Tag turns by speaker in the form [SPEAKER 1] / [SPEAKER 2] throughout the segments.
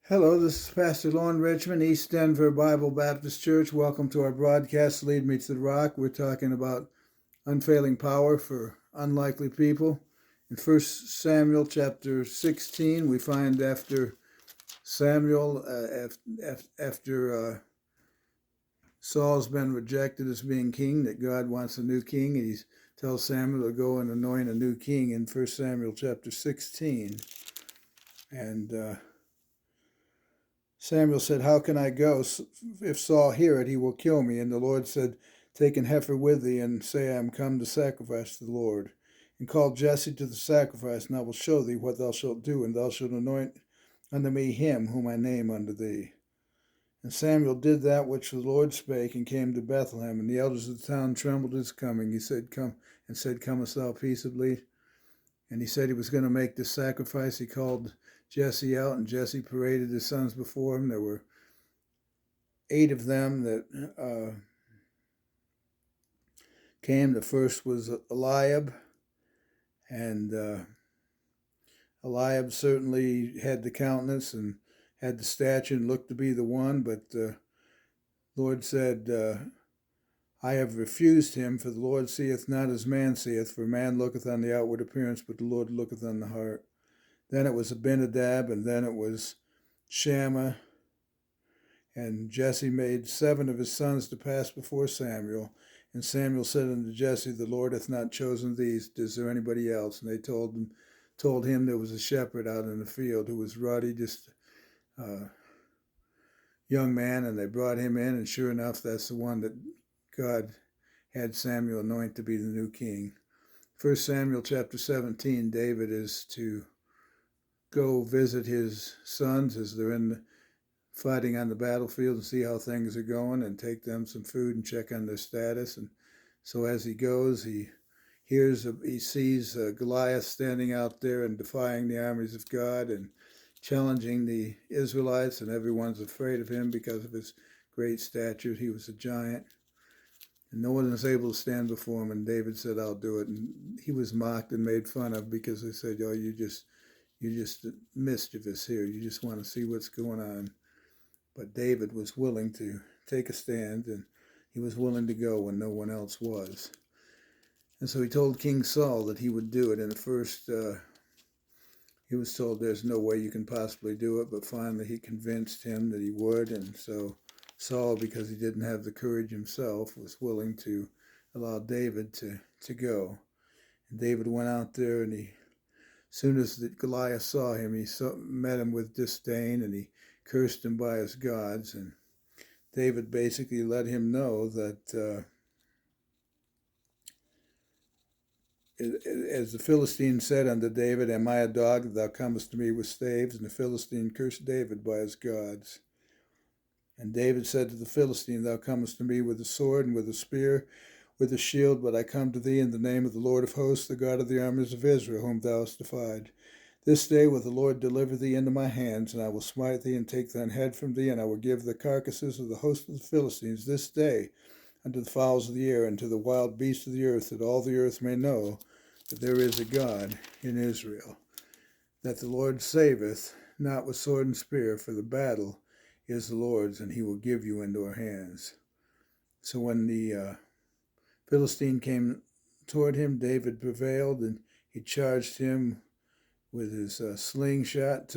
[SPEAKER 1] Hello, this is Pastor Lorne Richmond, East Denver Bible Baptist Church. Welcome to our broadcast, Lead Me to the Rock. We're talking about unfailing power for unlikely people. In 1 Samuel chapter 16, we find after Samuel, after Saul's been rejected as being king, that God wants a new king, and he tells Samuel to go and anoint a new king in 1 Samuel chapter 16. And Samuel said, "How can I go? If Saul hear it, he will kill me." And the Lord said, "Take an heifer with thee, and say, I am come to sacrifice to the Lord. And call Jesse to the sacrifice, and I will show thee what thou shalt do, and thou shalt anoint unto me him whom I name unto thee." And Samuel did that which the Lord spake, and came to Bethlehem. And the elders of the town trembled at his coming. He said, "Come," and said, "Comest thou peaceably?" And he said he was going to make this sacrifice. He called Jesse out, and Jesse paraded his sons before him. There were 8 of them that came. The first was Eliab, and Eliab certainly had the countenance and had the stature and looked to be the one, but the Lord said, "I have refused him, for the Lord seeth not as man seeth, for man looketh on the outward appearance, but the Lord looketh on the heart." Then it was Abinadab, and then it was Shammah. And Jesse made 7 of his sons to pass before Samuel. And Samuel said unto Jesse, "The Lord hath not chosen these. Is there anybody else?" And they told him there was a shepherd out in the field who was ruddy, just a young man. And they brought him in, and sure enough, that's the one that God had Samuel anoint to be the new king. 1 Samuel chapter 17, David is to go visit his sons as they're fighting on the battlefield and see how things are going, and take them some food and check on their status. And so as he goes, he sees Goliath standing out there and defying the armies of God and challenging the Israelites, and everyone's afraid of him because of his great stature. He was a giant, and no one was able to stand before him. And David said, "I'll do it." And he was mocked and made fun of because they said, "Oh, you're just mischievous here. You just want to see what's going on." But David was willing to take a stand, and he was willing to go when no one else was. And so he told King Saul that he would do it. And at first, he was told, "There's no way you can possibly do it." But finally, he convinced him that he would. And so Saul, because he didn't have the courage himself, was willing to allow David to go. And David went out there, and as soon as Goliath saw him, he met him with disdain, and he cursed him by his gods. And David basically let him know that as the Philistine said unto David, "Am I a dog that thou comest to me with staves?" And the Philistine cursed David by his gods. And David said to the Philistine, "Thou comest to me with a sword and with a spear, with a shield, but I come to thee in the name of the Lord of hosts, the God of the armies of Israel, whom thou hast defied. This day will the Lord deliver thee into my hands, and I will smite thee and take thine head from thee, and I will give the carcasses of the host of the Philistines this day unto the fowls of the air and to the wild beasts of the earth, that all the earth may know that there is a God in Israel, that the Lord saveth not with sword and spear, for the battle is the Lord's, and he will give you into our hands." So when the Philistine came toward him, David prevailed, and he charged him with his slingshot,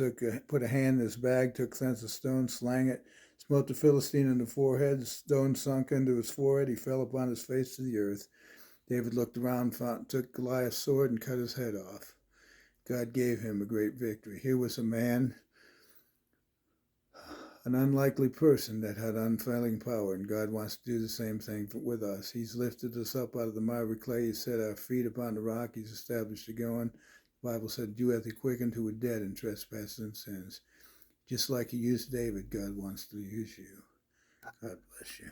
[SPEAKER 1] put a hand in his bag, took thence a stone, slang it, smote the Philistine in the forehead. The stone sunk into his forehead. He fell upon his face to the earth. David looked around, took Goliath's sword, and cut his head off. God gave him a great victory. Here was a man, an unlikely person that had unfailing power, and God wants to do the same thing with us. He's lifted us up out of the miry clay. He's set our feet upon the rock. He's established a going. The Bible said, "You hath he quickened who were dead in trespasses and sins." Just like he used David, God wants to use you. God bless you.